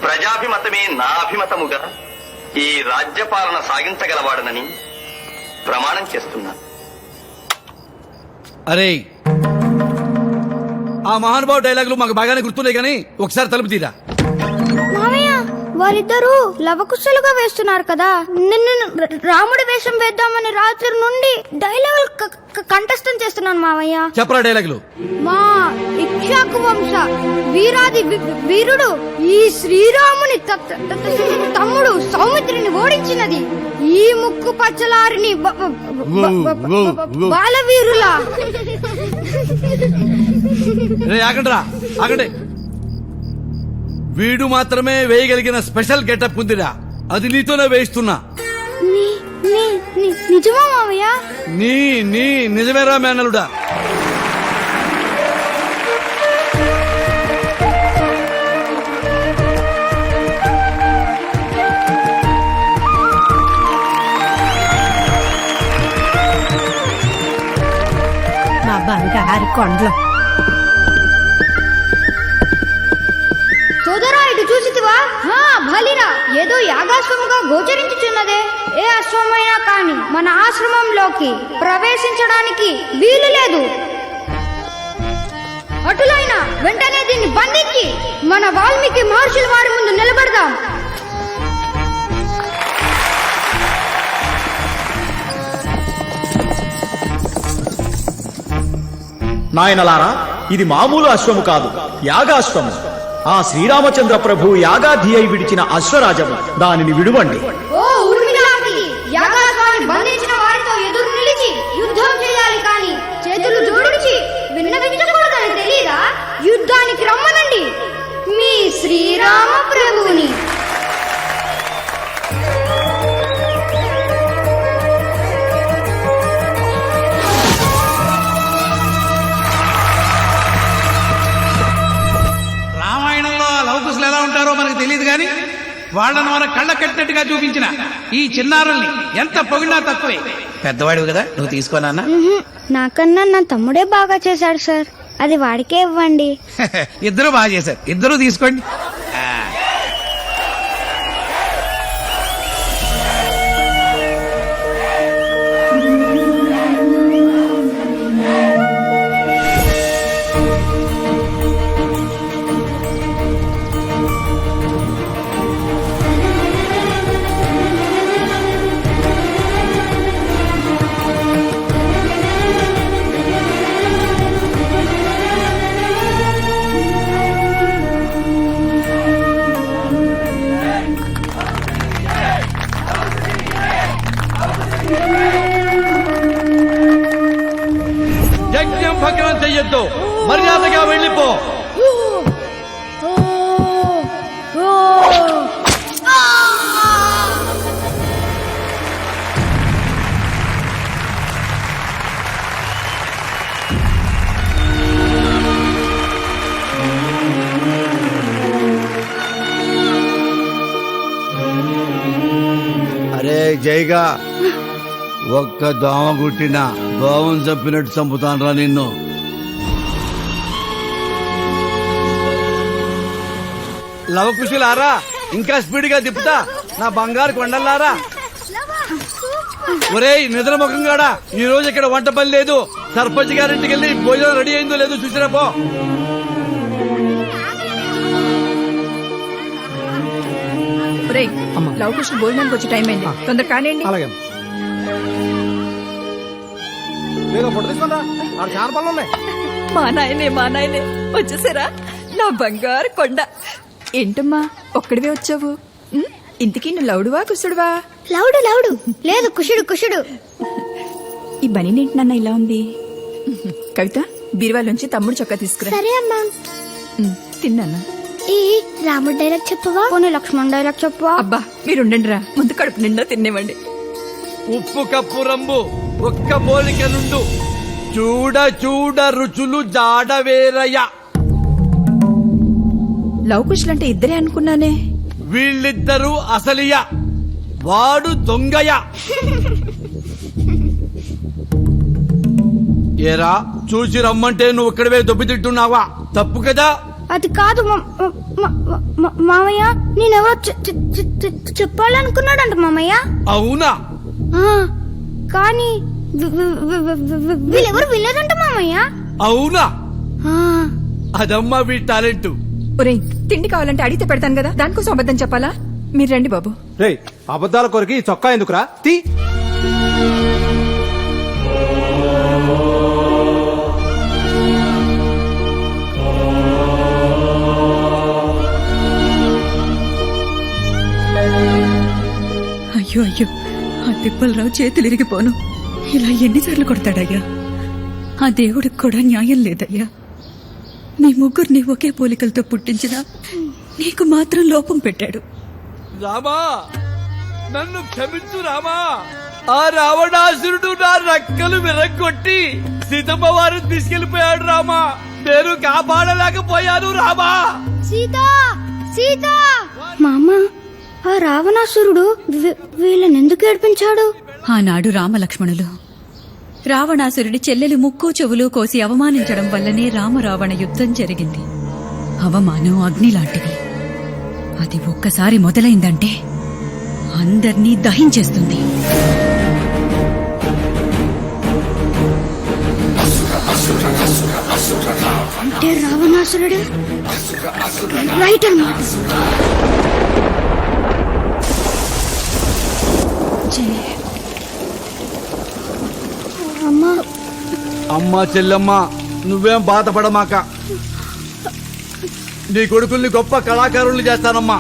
ప్రజాభిమతమే నా అభిమతముగా ఈ రాజ్యపాలన సాగించగలవాడనని ప్రమాణం చేస్తున్నా. అరే ఆ మహానుభావ డైలాగులు మాకు బాగానే గుర్తున్నాయి కానీ ఒకసారి తలుపు తీరా. మామయ్య వారిద్దరూ లవకుశలుగా వేస్తున్నారు కదా. నిన్ను రాముడి వేషం వేద్దామని రాత్రి నుండి డైలాగులు కంఠస్థం చేస్తున్నాను మామయ్య. చెప్పరా డైలాగులు. మా ఇక్ష్వాకు వంశ వీరాది వీరుడు ఈ శ్రీరాముని తమ్ముడు సౌమిత్రిని ఓడించినది ఈ ముక్కు పచ్చలారిని బాలవీరులా. ఆగండిరా ఆగండి. వీడు మాత్రమే వేయగలిగిన స్పెషల్ గెటప్ ఉందిరా, అది నీతోనే వేయిస్తున్నా. నిజమా మావయ్య? నీ నీ నిజమేరా మేనలుడా. మా బంగారు కొండలు. సోదరా ఇటు చూసితివా? బలిరా ఏదో యాగాశ్రముగా గోచరించుచున్నదే. ఏ అశ్వమైనా కాని మన ఆశ్రమంలోకి ప్రవేశించడానికి వీలు లేదు. అటులైనా వెంటనే దీన్ని బంధించి మన వాల్మీకి మహర్షుల వారి ముందు నిలబడదాం. నాయనలారా, ఇది మామూలు అశ్వము కాదు, యాగాశ్వము. ఆ శ్రీరామచంద్ర ప్రభు యాగాధి అయి విడిచిన అశ్వరాజము. దానిని విడువండి. ఓ ఊర్మిళాకి, యాగాశ్వాన్ని బంధించిన వారితో ఎదురు నిలిచి యుద్ధం చేయాలి కానీ చేతులు జోడించి విన్నవించకూడదని తెలీదా? యుద్ధానికి రమ్మనండి మీ శ్రీరామ ప్రభువుని. లవకుశులు ఎలా ఉంటారో మనకు తెలియదు గాని వాళ్ళను మన కళ్ళ కట్టినట్టుగా చూపించిన ఈ చిన్నారుల్ని ఎంత పొగిడినా తక్కువే. పెద్దవాడివి కదా, నువ్వు తీసుకోనా? నాకన్నా నా తమ్ముడే బాగా చేశాడు సార్, అది వాడికే ఇవ్వండి. ఇద్దరు బాగా చేశారు, ఇద్దరు తీసుకోండి. యజ్ఞం భగ్నం చెయ్యొద్దు, మర్యాదగా వెళ్ళిపో. అరే జైగా, ఒక్క దోమ గుట్టినా దోమం చంపినట్టు చంపుతానరా నిన్ను. లవకుశులారా, ఇంకా స్పీడ్ గా తిప్పుతా నా బంగారు కొండలారా. ఒరేయ్ నిద్రముఖంగాడా, ఈ రోజు ఇక్కడ వంట పని లేదు. సర్పంచ్ గారింటికి వెళ్ళి భోజనం రెడీ అయిందో లేదో చూసిరా పో. లవకుశ భోజనానికి వచ్చే టైం అయింది, తొందర కానివ్వండి. అలాగే. మా నాయనే వచ్చేసారా నా బంగారు కొండ. ఏంటమ్మా ఒక్కడివే వచ్చావు? ఇంతకీ నువ్వు లౌడువా కుసుడువా? లౌడు లౌడు లేదు, కుషుడు కుషుడు. ఈ బనీనేంటి నాన్న ఇలా ఉంది? కవిత, బీరువాలోంచి తమ్ముడు చొక్కా తీసుకురా. సరే అమ్మా. తిన్నానా? ఈ రాముడు డైలాగ్ చెప్పవా? పోనీ లక్ష్మణ్ డైలాగ్ చెప్పవా? అబ్బా మీరుండండి రా, ముందు కడుపు నిండా తినేవండి. ఉప్పు కప్పు రంబు ఒక్క పోలిక నుండు, చూడ చూడ రుచులు జాడవేరయ్య. లవకుశులంటే ఇద్దరే అనుకున్నానే. వీళ్ళిద్దరూ అసలియ, వాడు దొంగయ. ఏరా చూసి రమ్మంటే నువ్వు ఇక్కడవే దొబ్బి తింటున్నావా? తప్పు కదా. అది కాదు మామయ్య, నేనెవరో చెప్పాలనుకున్నాడంట మామయ్య. అవునా? ఆ, కానీ వీళ్ళెవరు వినలేదంట మామయ్య. అవునా? ఆ, అదమ్మా వీ టాలెంట్. ఒరేయ్, తిండి కావాలంటే అడిగితే పెడతాను కదా, దానికోసం అబద్ధం చెప్పాలా? మీరు రండి బాబు. రే అబద్ధాల కొరికి ఈ చొక్కా ఎందుకురా? తీ. అయ్యో అయ్యో, ఆ తిప్పలరావు చేతులు ఇరిగిపోను. ఇలా ఎన్నిసార్లు కొడతాడయ్యా? ఆ దేవుడికి కూడా న్యాయం లేదయ్యా. మీ ముగ్గురిని ఒకే పోలికలతో పుట్టించినా నీకు మాత్రం లోపం పెట్టాడు. రామా, నన్ను క్షమించు రామా. ఆ రావణాసురుడు నా రక్కలు విరగొట్టి సీతమ్మ వారిని తీసుకెళ్లిపోయాడు రామా. నేను కాపాడలేకపోయాను రామా. సీత సీత. మామ, ఆ రావణాసురుడు వీళ్ళని ఎందుకు ఏడిపించాడు? ఆనాడు రామలక్ష్మణులు రావణాసురుడి చెల్లెలు ముక్కు చెవులు కోసి అవమానించడం వల్లనే రామరావణ యుద్ధం జరిగింది. అవమానం అగ్ని లాంటిది. అది ఒక్కసారి మొదలైందంటే అందర్నీ దహించేస్తుంది. అంటే రావణాసురుడు రైట్ అన్నమాట. అమ్మా, అమ్మా చెల్లెమ్మ, నువ్వేం బాధపడమాక. నీ కొడుకుల్ని గొప్ప కళాకారుల్ని చేస్తానమ్మా.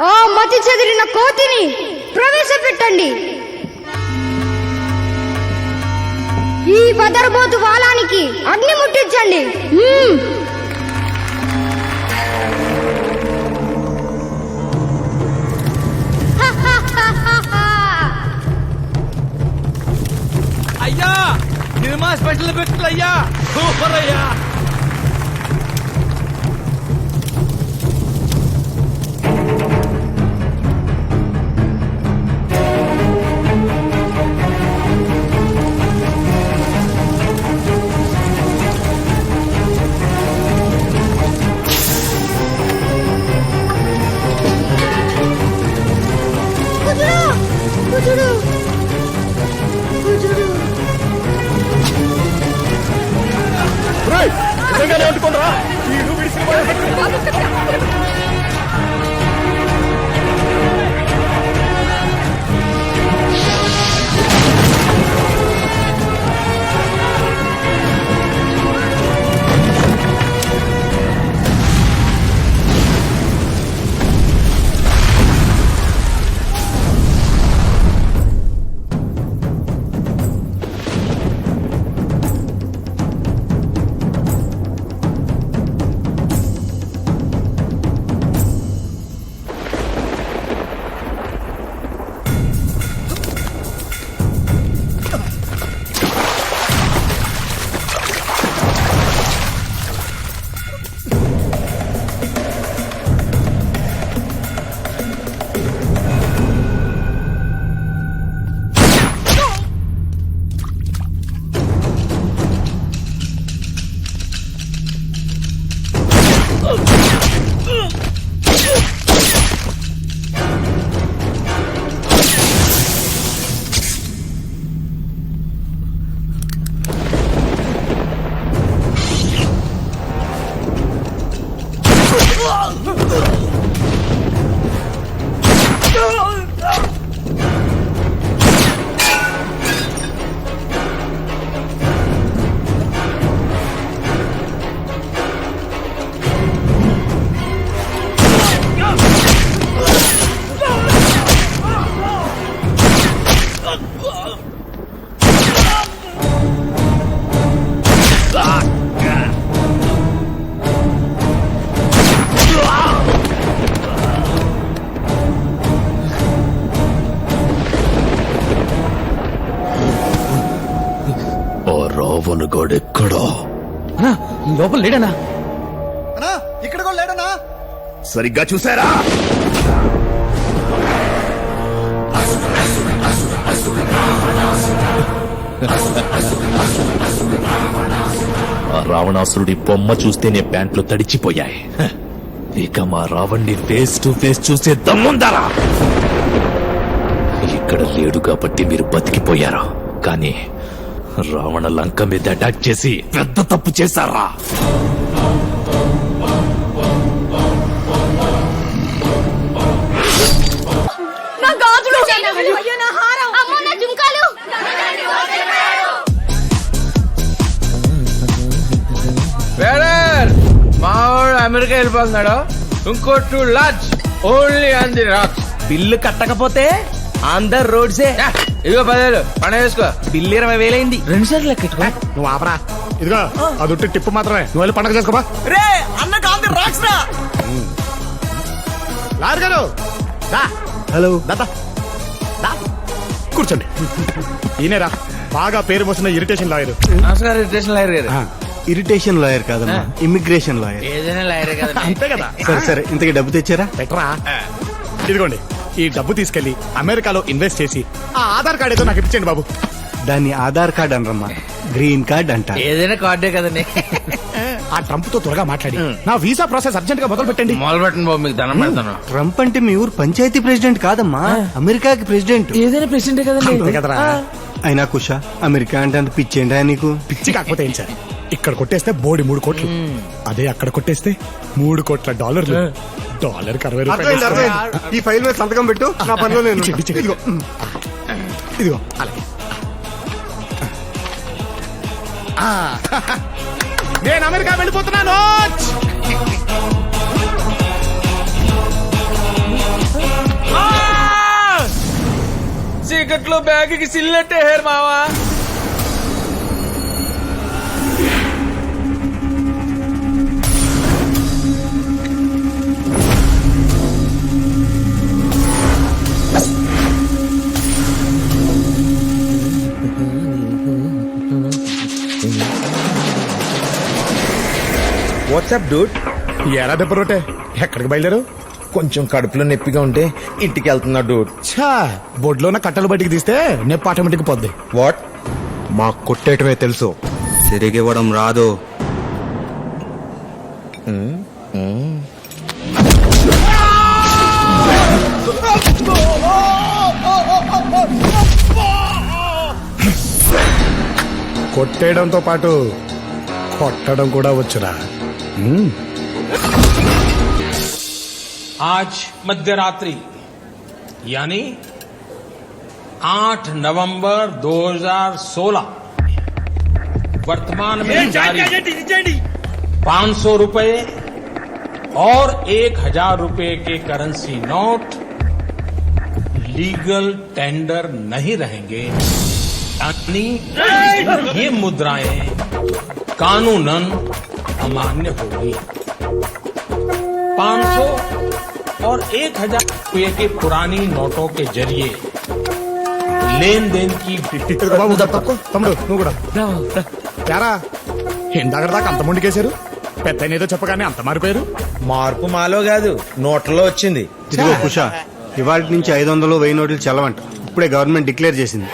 ఆ మతి చెదిరిన కోతిని ప్రవేశపెట్టండి. ఈ బదరబోతు వాలానికి అగ్ని ముట్టించండి. అయ్యా, సినిమా స్పెషల్ ఎఫెక్ట్లు అయ్యా, సూపర్ అయ్యా. కుజుడు కుజుడు రాముడుగోడెక్కడో లోపల లేడనా? ఇక్కడ కూడా లేడనా? సరిగ్గా చూసారా? ఆ రావణాసురుడి బొమ్మ చూస్తేనే ప్యాంట్లు తడిచిపోయాయి. ఇక మా రావణ్ణి ఫేస్ టు ఫేస్ చూసే దమ్ముందరా? ఇక్కడ లేడు కాబట్టి మీరు బతికిపోయారు, కానీ రావణ లంక మీద అటాక్ చేసి పెద్ద తప్పు చేశారా? మావాడు అమెరికా వెళ్ళిపోతున్నాడు. ఇంకో 2 large only on the rocks. Bill కట్టకపోతే అందరు రోడ్సే. ఇదిగో 10,000 పండుగ వేసుకో. బిల్లు 20,000 అయింది. 2 సార్లు లెక్కెట్టుకో. నువ్వు ఆపరా. ఇదిగో అదొట్టి టిప్పు మాత్రమే. నువ్వు వెళ్ళి పండగ చేసుకోపా. రే అన్నకు ఆన్ ది రాక్స్ రా. లాయర్ గారు హలో దాదా కూర్చోండి. ఈయనరా బాగా పేరు మోసిన ఇరిటేషన్ లాయర్. నమస్కారం ఇరిటేషన్ లాయర్ గారు. ఇరిటేషన్ లాయర్ కాదమ్మా, ఇమిగ్రేషన్ లాయర్. ఏదైనా లాయరే కదా. అంతే కదా. సరే సరే, ఇంతకీ డబ్బు తెచ్చారా? పెట్టరా. ఇదిగోండి ఈ డబ్బు తీసుకెళ్లి అమెరికాలో ఇన్వెస్ట్ చేసి ఆ ఆధార్ కార్డ్ ఏదో నాకు ఇప్పించండి బాబు. దాన్ని ఆధార్ కార్డ్ అనరమ్మా, గ్రీన్ కార్డ్ అంటారు. ఏదైనా కార్డే కదండి. ఆ ట్రంప్ తో త్వరగా మాట్లాడి నా వీసా ప్రాసెస్ అర్జెంట్ గా మొదలు పెట్టండి. మొదలు పెట్టండి బాబు, మీకు దండం పెడతాను. ట్రంప్ అంటే మీ ఊరు పంచాయతీ ప్రెసిడెంట్ కాదమ్మా, అమెరికాకి ప్రెసిడెంట్. ఏదైనా ప్రెసిడెంట్ అంతే కదండి. కదరా. అయినా కుషా, అమెరికా అంటే అంత పిచ్చేంటా నీకు? పిచ్చి కాకపోతే ఏం సార్, ఇక్కడ కొట్టేస్తే బోడి 3 కోట్లు, అదే అక్కడ కొట్టేస్తే $3 కోట్ల. డాలర్కి 60 రూపాయలు. ఈ ఫైల్ మీద సంతకం పెట్టు, నా పనిలో నేను. ఇదిగో అలాగే. నేను అమెరికా వెళ్ళిపోతున్నాను. చీకట్లో బ్యాగ్కి సిల్లెట్టే హేర్ మావా. WhatsApp Dude? ఎలా దెబ్బ రొట్టే, ఎక్కడికి బయలుదేరు? కొంచెం కడుపులో నొప్పిగా ఉంటే ఇంటికి వెళ్తున్నా డూడ్. ఛా, బొడ్లోన కట్టలు బయటికి తీస్తే నొప్పి ఆటోమేటిక్ పోద్ది. వాట్? మాకు కొట్టేయటమే తెలుసు, తిరిగివ్వడం రాదు. కొట్టేయడంతో పాటు కొట్టడం కూడా వచ్చురా. आज मध्य रात्रि यानी 8 नवंबर 2016 वर्तमान में जारी 500 रुपए और 1000 रुपए के करेंसी नोट लीगल टेंडर नहीं रहेंगे, यानी ये मुद्राएं कानूनन अमान्य होगी। 500 और 1000 रुपये के पुरानी नोटों के जरिए लेन देन की బాబు తప్పుకో. తమ్ముడు నువ్వు కూడా యారా, ఇందాక దాకా అంత ముందుకేశారు, పెద్ద ఏదో చెప్పగానే అంత మారిపోయారు. మార్పు మాలో కాదు, నోట్లలో వచ్చింది. ఇదిగో కుషా, ఇవాళ నుంచి 500, 1000 నోట్లు చెల్లవంట. ఇప్పుడే గవర్నమెంట్ డిక్లేర్ చేసింది.